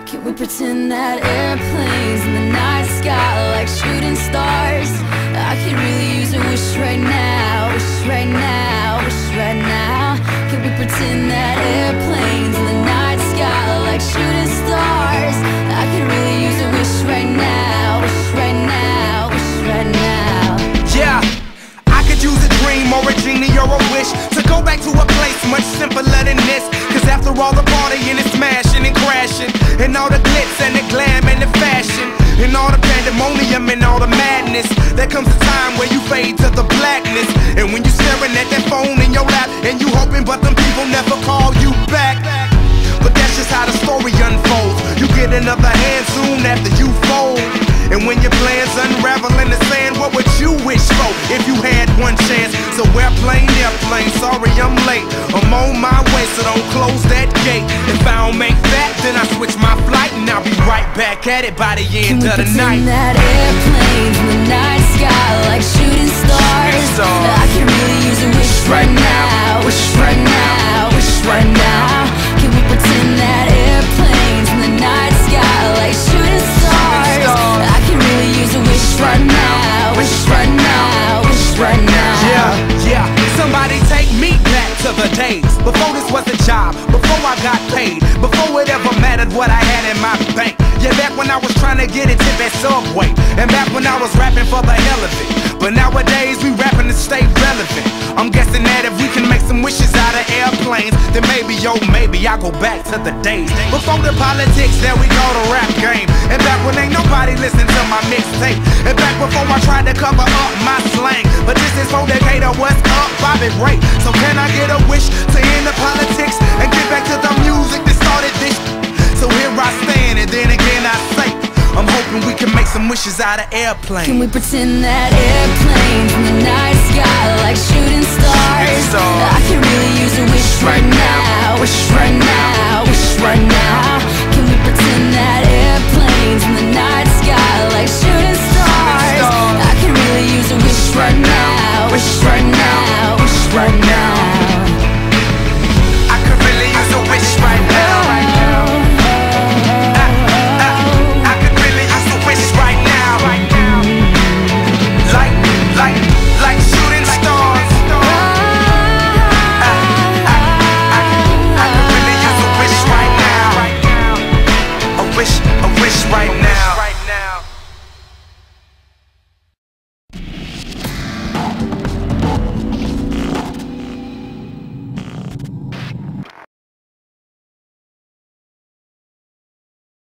Can we pretend that airplanes in the night sky like shooting stars? I could really use a wish right now, wish right now, wish right now. Can we pretend that airplanes in the night sky like shooting stars? I could really use a wish right now, wish right now, wish right now. Yeah, I could use a dream or a genie or a wish to go back to a place much simpler than this. Cause after all the partying and smashing and crashing, and all the glitz and the glam and the fashion, and all the pandemonium and all the madness, there comes a time where you fade to the blackness. And when you staring at that phone in your lap, and you hoping but them people never call you back. But that's just how the story unfolds. You get another hand soon after you fold. And when your plans unravel in the sand, what would you wish for if you had one chance? So airplane, sorry I'm late, I'm on my way, so don't close that gate. If I don't make that, then I switch my flight, and I'll be right back at it by the end of the night. Can we pretend that airplanes in the night sky like shooting stars? I can really use a wish right now, wish right now, wish right now. Can we pretend that airplanes in the night sky like shooting stars? I can really use a wish right now, wish right now, wish right now. Yeah, somebody take me back to the days before this was a job, before I got paid, before it ever mattered what I had in my bank. Yeah, back when I was trying to get a tip at Subway, and back when I was rapping for the hell of it. But nowadays we rapping to stay relevant. I'm guessing that if we can make some wishes out of airplanes, then maybe, oh maybe I'll go back to the days before the politics that we call the rap game. And back when ain't nobody listened to my mixtape, and back before I tried to cover up my slang. But this is for Decatur, what's up, Bobby Ray? So can I get a wish to end the politics and get back to the music that started this? So here I stand, and then again I say, I'm hoping we can make some wishes out of airplanes. Can we pretend that airplanes in the night sky like shooting stars? I can really use a wish right now, wish right now, wish right now. Can we pretend that airplanes in the night